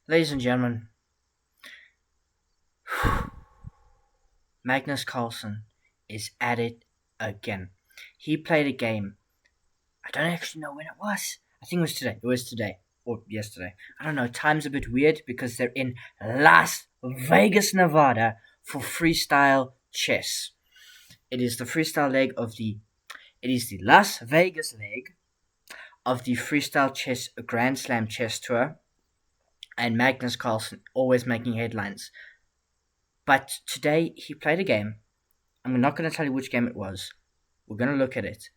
Ladies and gentlemen, Magnus Carlsen is at it again. He played a game. I don't actually know when it was. I think it was today. It was today. Or yesterday. I don't know. Time's a bit weird because they're in Las Vegas, Nevada for freestyle chess. It is the freestyle leg of the. It is the Las Vegas leg of the Freestyle Chess Grand Slam chess tour. And Magnus Carlsen always making headlines. But today he played a game. I'm not going to tell you which game it was. We're going to look at it.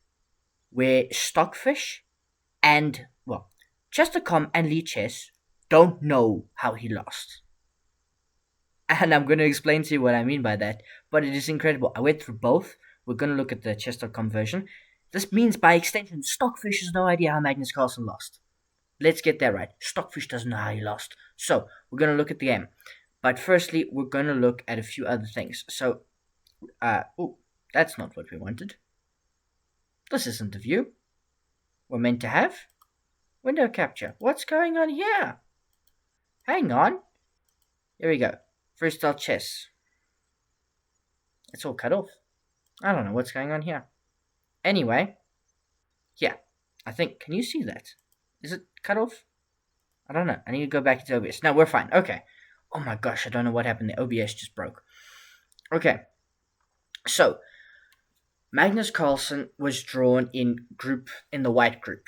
Where Stockfish and, well, Chess.com and Lee Chess don't know how he lost. And I'm going to explain to you what I mean by that. But it is incredible. I went through both. We're going to look at the Chess.com version. This means, by extension, Stockfish has no idea how Magnus Carlsen lost. Let's get that right. Stockfish doesn't know how he lost. So, we're going to look at the game. But firstly, we're going to look at a few other things. So, that's not what we wanted. This isn't the view we're meant to have. Window capture. What's going on here? Hang on. Here we go. Freestyle chess. It's all cut off. I don't know what's going on here. Anyway. Yeah. I think. Can you see that? Is it cut off? I don't know. I need to go back into OBS. No, we're fine. Okay. Oh my gosh. I don't know what happened. The OBS just broke. Okay. So. Magnus Carlsen was drawn in the white group.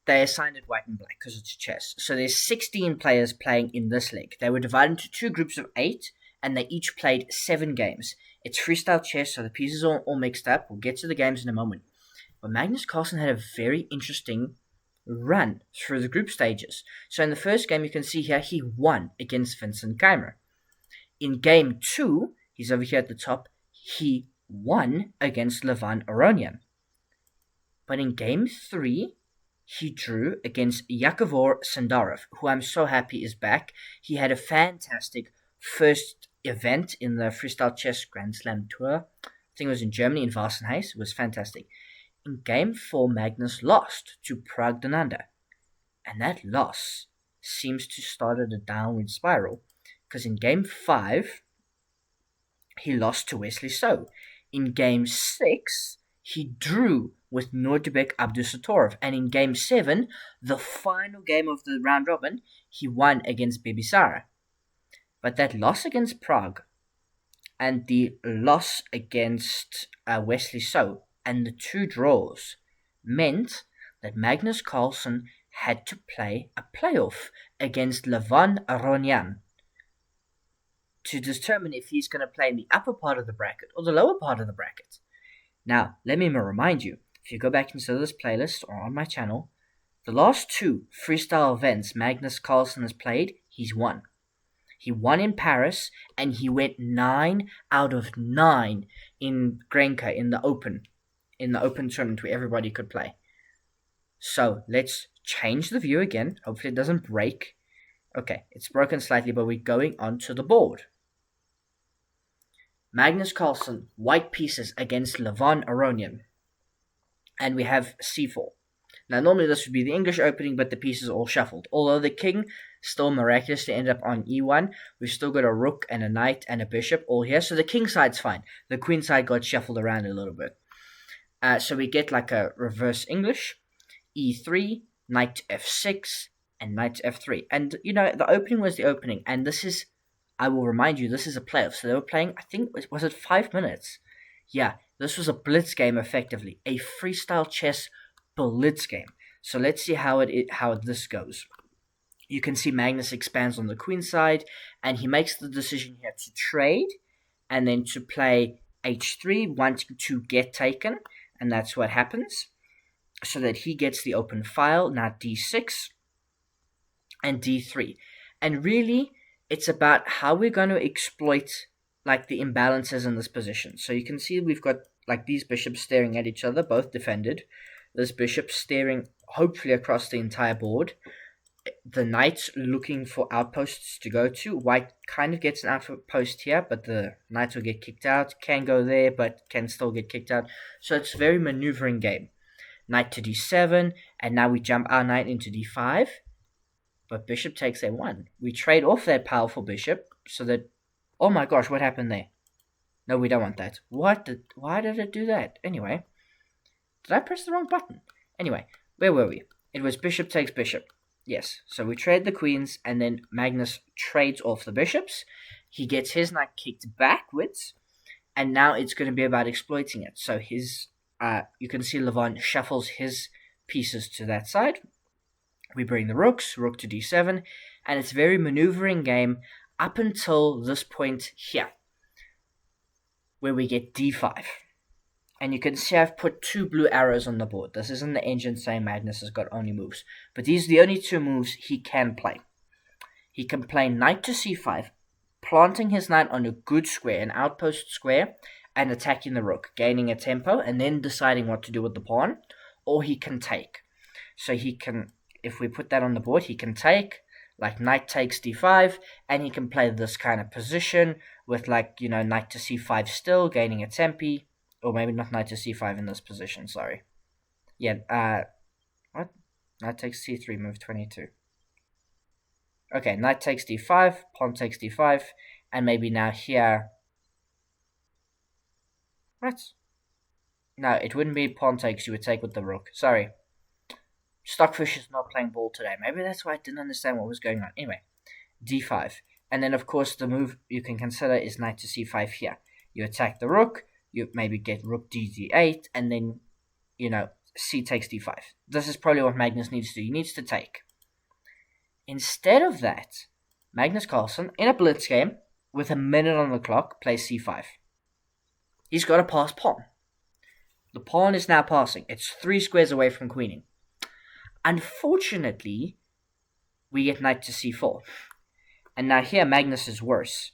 They assigned it white and black because it's chess. So there's 16 players playing in this leg. They were divided into two groups of 8, and they each played 7 games. It's freestyle chess, so the pieces are all mixed up. We'll get to the games in a moment. But Magnus Carlsen had a very interesting run through the group stages. So in the first game, you can see here, he won against Vincent Keimer. In game 2, he's over here at the top, he won against Levon Aronian. But in game 3, he drew against Yakovor Sandarov, who I'm so happy is back. He had a fantastic first event in the Freestyle Chess Grand Slam tour. I think it was in Germany, in Wassenheis. It was fantastic. In game 4, Magnus lost to Pragdananda. And that loss seems to start at a downward spiral. Because in game 5, he lost to Wesley So. In game 6, he drew with Nordebek Abdusatorov. And in game 7, the final game of the round robin, he won against Bibisara. But that loss against Prague and the loss against Wesley So and the 2 draws meant that Magnus Carlsen had to play a playoff against Levon Aronian to determine if he's going to play in the upper part of the bracket or the lower part of the bracket. Now, let me remind you, if you go back into this playlist or on my channel, the last 2 freestyle events Magnus Carlsen has played, he's won. He won in Paris, and he went 9 out of 9 in Grenka in the open tournament where everybody could play. So, let's change the view again. Hopefully it doesn't break. Okay, it's broken slightly, but we're going onto the board. Magnus Carlsen, white pieces against Levon Aronian. And we have c4. Now, normally this would be the English opening, but the pieces are all shuffled. Although the king still miraculously ended up on e1, we've still got a rook and a knight and a bishop all here. So the king side's fine. The queen side got shuffled around a little bit. So we get like a reverse English. e3, knight to f6, and knight to f3. And, the opening was the opening. And this is, I will remind you, this is a playoff. So they were playing, I think, was it 5 minutes? Yeah, this was a blitz game, effectively. A freestyle chess blitz game. So let's see how this goes. You can see Magnus expands on the queen side, and he makes the decision here to trade, and then to play h3, wanting to get taken, and that's what happens. So that he gets the open file, now d6, and d3. And really, it's about how we're going to exploit like the imbalances in this position. So you can see we've got like these bishops staring at each other, both defended. This bishop staring hopefully across the entire board. The knight looking for outposts to go to. White kind of gets an outpost here, but the knight will get kicked out. Can go there, but can still get kicked out. So it's a very maneuvering game. Knight to d7, and now we jump our knight into d5. but bishop takes a1. We trade off that powerful bishop so that... Oh my gosh, what happened there? No, we don't want that. Why did it do that? Anyway, did I press the wrong button? Anyway, where were we? It was bishop takes bishop. Yes, so we trade the queens, and then Magnus trades off the bishops. He gets his knight kicked backwards, and now it's going to be about exploiting it. So you can see Levon shuffles his pieces to that side. We bring the rooks, rook to d7, and it's a very maneuvering game up until this point here, where we get d5. And you can see I've put 2 blue arrows on the board. This isn't the engine saying Magnus has got only moves, but these are the only 2 moves he can play. He can play knight to c5, planting his knight on a good square, an outpost square, and attacking the rook, gaining a tempo, and then deciding what to do with the pawn, or he can take. So he can, if we put that on the board, he can take, like knight takes d5, and he can play this kind of position with, like, you know, knight to c5 still, gaining a tempi, or maybe not knight to c5 in this position, sorry. Yeah, what? Knight takes c3, move 22. Okay, knight takes d5, pawn takes d5, and maybe now here... What? No, it wouldn't be pawn takes, you would take with the rook. Sorry. Stockfish is not playing ball today. Maybe that's why I didn't understand what was going on. Anyway, d5. And then, of course, the move you can consider is knight to c5 here. You attack the rook, you maybe get rook d8, and then, you know, c takes d5. This is probably what Magnus needs to do. He needs to take. Instead of that, Magnus Carlsen, in a blitz game, with a minute on the clock, plays c5. He's got to pass pawn. The pawn is now passing. It's 3 squares away from queening. Unfortunately, we get knight to c4. And now here, Magnus is worse.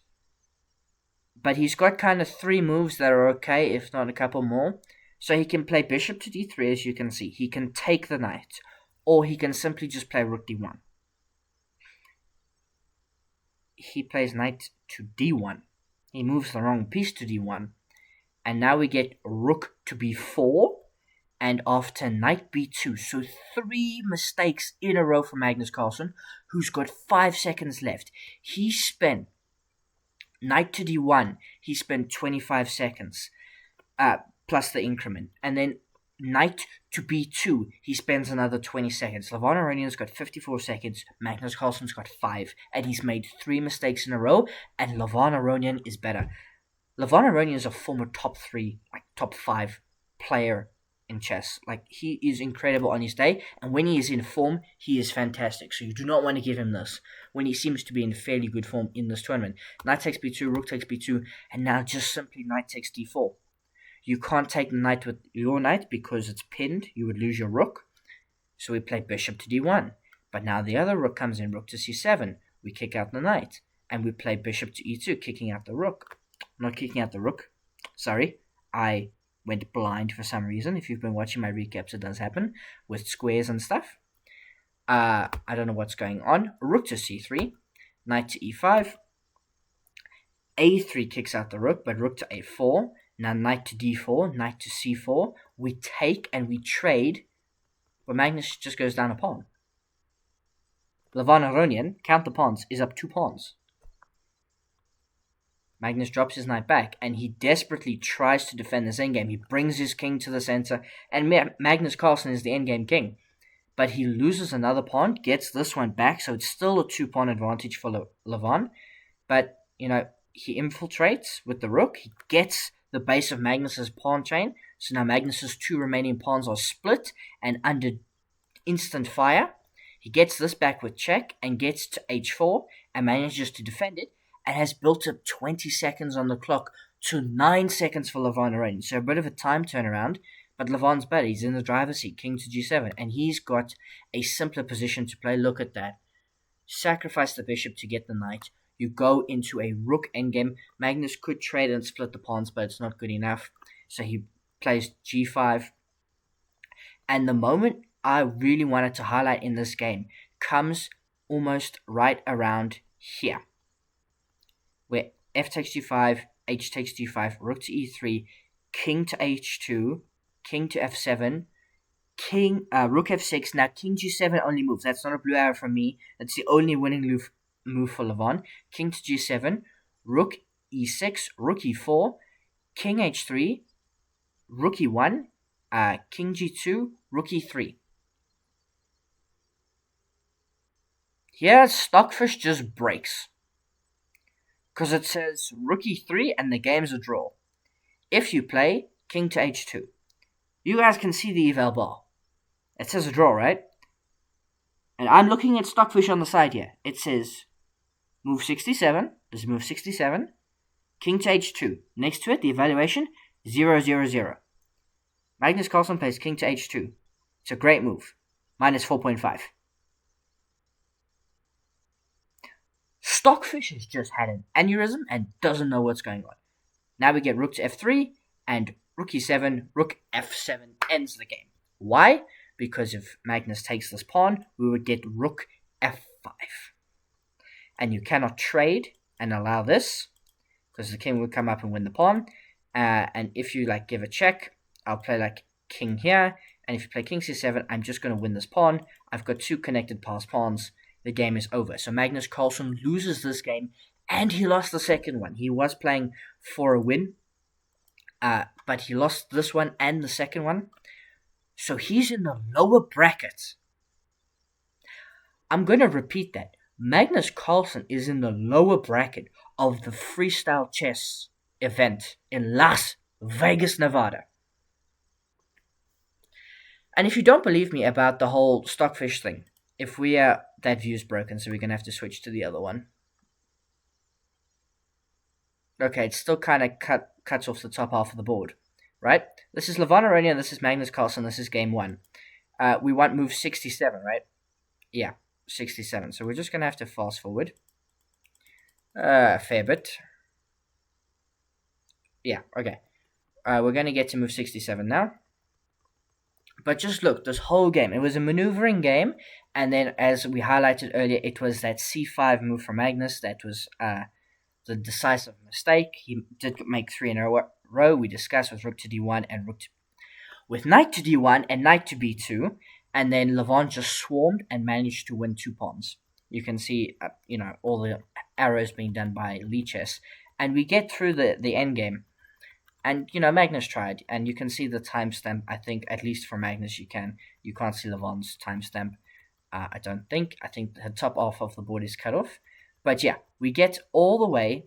But he's got kind of 3 moves that are okay, if not a couple more. So he can play bishop to d3, as you can see. He can take the knight. Or he can simply just play rook d1. He plays knight to d1. He moves the wrong piece to d1. And now we get rook to b4. And after knight b2. So 3 mistakes in a row for Magnus Carlsen, who's got 5 seconds left. He spent knight to d1. He spent 25 seconds. Plus the increment. And then knight to b2, he spends another 20 seconds. Levon Aronian's got 54 seconds, Magnus Carlsen's got 5, and he's made 3 mistakes in a row, and Levon Aronian is better. Levon Aronian is a former top 3, like top 5 player in chess. Like, he is incredible on his day, and when he is in form, he is fantastic. So you do not want to give him this when he seems to be in fairly good form in this tournament. Knight takes b2, rook takes b2, and now just simply knight takes d4. You can't take the knight with your knight because it's pinned. You would lose your rook. So we play bishop to d1. But now the other rook comes in, rook to c7. We kick out the knight. And we play bishop to e2, kicking out the rook. Not kicking out the rook. Sorry. I went blind for some reason. If you've been watching my recaps, it does happen. With squares and stuff. I don't know what's going on. Rook to c3. Knight to e5. a3 kicks out the rook, but rook to a4. Now knight to d4, knight to c4. We take and we trade, but Magnus just goes down a pawn. Levon Aronian, count the pawns, is up 2 pawns. Magnus drops his knight back, and he desperately tries to defend this endgame. He brings his king to the center, and Magnus Carlsen is the endgame king. But he loses another pawn, gets this one back, so it's still a 2-pawn advantage for Levon. But, you know, he infiltrates with the rook. He gets the base of Magnus's pawn chain. So now Magnus's 2 remaining pawns are split and under instant fire. He gets this back with check and gets to h4 and manages to defend it and has built up 20 seconds on the clock to 9 seconds for Levon Aronian. So a bit of a time turnaround, but Levon's better. He's in the driver's seat, king to g7, and he's got a simpler position to play. Look at that. Sacrifice the bishop to get the knight. You go into a rook endgame. Magnus could trade and split the pawns, but it's not good enough. So he plays g5. And the moment I really wanted to highlight in this game comes almost right around here, where f takes g5, h takes g5, rook to e3, king to h2, king to f7, Rook f6. Now king g7 only moves. That's not a blue arrow from me. That's the only winning move for Levon. King to g7, rook e6, rook e4, king h3, rook e1, king g2, rook e3. Here, Stockfish just breaks. Because it says rook e3 and the game's a draw. If you play king to h2. You guys can see the eval bar. It says a draw, right? And I'm looking at Stockfish on the side here. It says move 67. This is move 67. King to h2. Next to it, the evaluation, 0-0-0. Magnus Carlsen plays king to h2. It's a great move. Minus 4.5. Stockfish has just had an aneurysm and doesn't know what's going on. Now we get rook to f3 and rook e7, rook f7 ends the game. Why? Because if Magnus takes this pawn, we would get rook f5. And you cannot trade and allow this, because the king would come up and win the pawn. And if you give a check, I'll play king here. And if you play king c7, I'm just going to win this pawn. I've got two connected passed pawns. The game is over. So Magnus Carlsen loses this game, and he lost the second one. He was playing for a win, but he lost this one and the second one. So he's in the lower bracket. I'm going to repeat that. Magnus Carlsen is in the lower bracket of the Freestyle Chess event in Las Vegas, Nevada. And if you don't believe me about the whole Stockfish thing, if we that view's broken, so we're going to have to switch to the other one. Okay, it still kind of cuts off the top half of the board, right? This is Levon Aronian, this is Magnus Carlsen, this is game 1. We want move 67, right? Yeah, 67. So we're just going to have to fast forward a fair bit. Yeah, okay. We're going to get to move 67 now. But just look, this whole game, it was a maneuvering game, and then as we highlighted earlier, it was that c5 move from Magnus that was the decisive mistake. He did make 3 in a row. We discussed with rook to d1 and with knight to d1 and knight to b2, and then Levon just swarmed and managed to win 2 pawns. You can see, all the arrows being done by Lichess, and we get through the endgame. And, Magnus tried, and you can see the timestamp. I think, at least for Magnus, you can't see Levon's timestamp. I don't think. I think the top half of the board is cut off. But yeah, we get all the way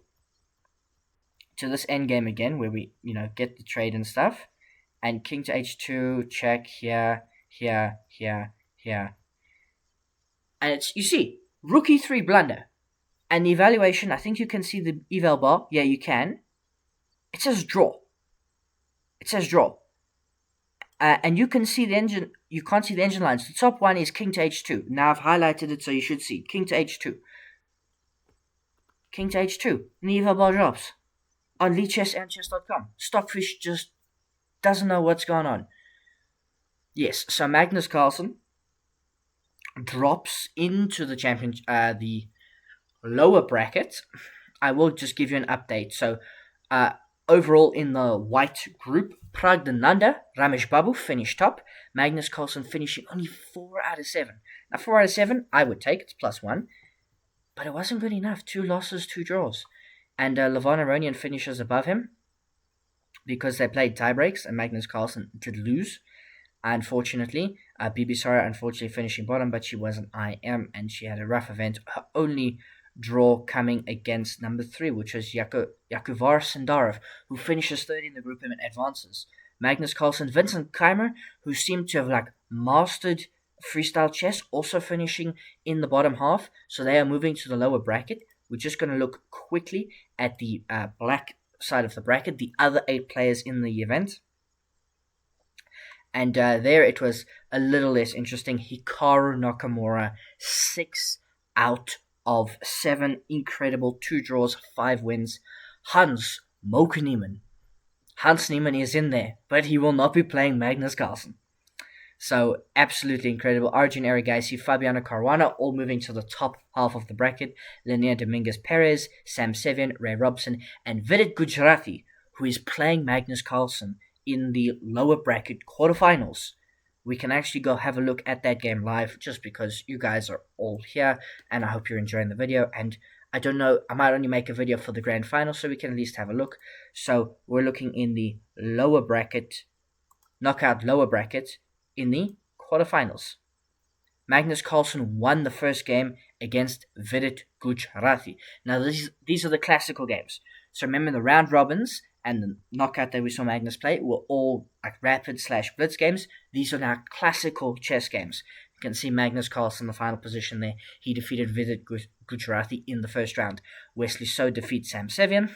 to this endgame again, where we, get the trade and stuff. And king to h2, check, here. And it's, you see, rook e3 blunder. And the evaluation, I think you can see the eval bar. Yeah, you can. It says draw. It says draw. And you can see the engine. You can't see the engine lines. The top one is king to h2. Now I've highlighted it, so you should see king to h2. King to h2. And the eval bar drops on Lichess and chess.com. Stockfish just doesn't know what's going on. Yes, so Magnus Carlsen drops into the the lower bracket. I will just give you an update. So, overall, in the white group, Pragdananda, Ramesh Babu finished top. Magnus Carlsen finishing only 4 out of 7. Now, 4 out of 7, I would take. It's +1. But it wasn't good enough. 2 losses, 2 draws. And Levon Aronian finishes above him because they played tiebreaks, and Magnus Carlsen did lose. Unfortunately, Bibisara unfortunately finishing bottom, but she was an IM, and she had a rough event. Her only draw coming against number 3, which was Yakuvar Sindarov, who finishes third in the group and advances. Magnus Carlsen, Vincent Keimer, who seemed to have mastered freestyle chess, also finishing in the bottom half, so they are moving to the lower bracket. We're just going to look quickly at the black side of the bracket, the other 8 players in the event. And there it was a little less interesting. Hikaru Nakamura, 6 out of 7, incredible, 2 draws, 5 wins. Hans Niemann is in there, but he will not be playing Magnus Carlsen. So, absolutely incredible. Arjun Erigaisi, Fabiano Caruana, all moving to the top half of the bracket. Linnea Dominguez-Perez, Sam Sevian, Ray Robson, and Vidit Gujarati, who is playing Magnus Carlsen in the lower bracket quarterfinals. we can actually go have a look at that game live, just because you guys are all here, and I hope you're enjoying the video. And I don't know, I might only make a video for the grand final, so we can at least have a look. So we're looking in the lower bracket, knockout lower bracket, in the quarterfinals. Magnus Carlsen won the first game against Vidit Gujarati. Now, these are the classical games. So remember, the round robins and the knockout that we saw Magnus play were all like rapid/blitz games. These are now classical chess games. You can see Magnus Carlsen in the final position there. He defeated Vidit Gujarati in the first round. Wesley So defeats Sam Sevian.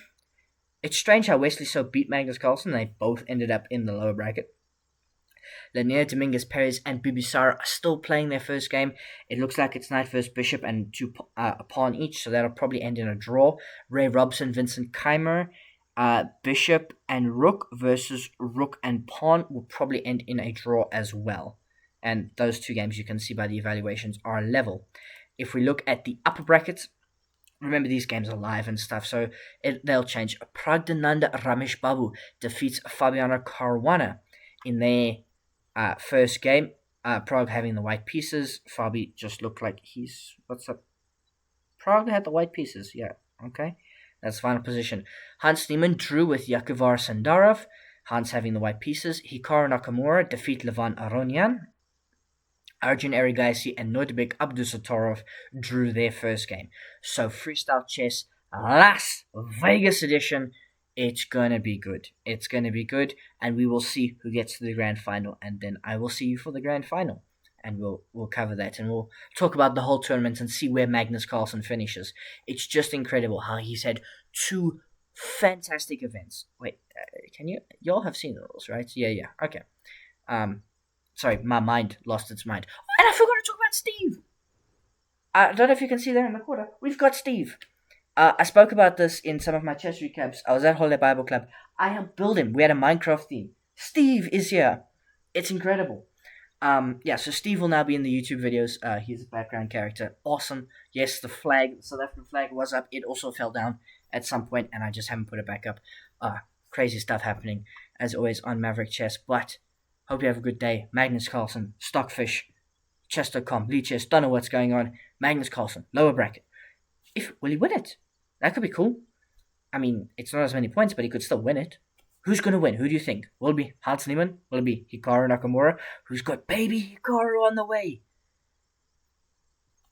It's strange how Wesley So beat Magnus Carlsen. They both ended up in the lower bracket. Lanier, Dominguez, Perez, and Bibisara are still playing their first game. It looks like it's knight versus bishop and a pawn each, so that'll probably end in a draw. Ray Robson, Vincent Keimer, bishop and rook versus rook and pawn will probably end in a draw as well. And those two games, you can see by the evaluations, are level. If we look at the upper brackets, remember these games are live and stuff, so they'll change. Pragdananda Ramesh Babu defeats Fabiano Caruana in their first game. Prague having the white pieces. Fabi just looked like he's... What's up? Prague had the white pieces. Yeah, okay. That's final position. Hans Niemann drew with Yakuvar Sandarov. Hans having the white pieces. Hikaru Nakamura defeat Levon Aronian. Arjun Erigaisi and Nordbek Abdusatorov drew their first game. So Freestyle Chess Las Vegas edition, it's going to be good. It's going to be good, and we will see who gets to the grand final, and then I will see you for the grand final, and we'll cover that, and we'll talk about the whole tournament and see where Magnus Carlsen finishes. It's just incredible how he's had two fantastic events. Wait, can you all have seen the rules, right? Yeah, okay. Sorry, my mind lost its mind. Oh, and I forgot to talk about Steve. I don't know if you can see there in the corner. We've got Steve. I spoke about this in some of my chess recaps. I was at Holiday Bible Club. I helped build him. We had a Minecraft theme. Steve is here. It's incredible. So Steve will now be in the YouTube videos. He's a background character. Awesome. Yes, the flag, the South African flag was up. It also fell down at some point, and I just haven't put it back up. Crazy stuff happening, as always, on Maverick Chess. But hope you have a good day. Magnus Carlsen, Stockfish, Chess.com, Lee Chess, don't know what's going on. Magnus Carlsen, lower bracket. Will he win it? That could be cool. I mean, it's not as many points, but he could still win it. Who's going to win? Who do you think? Will it be Hans Niemann? Will it be Hikaru Nakamura? Who's got baby Hikaru on the way?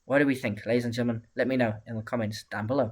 What do we think, ladies and gentlemen? Let me know in the comments down below.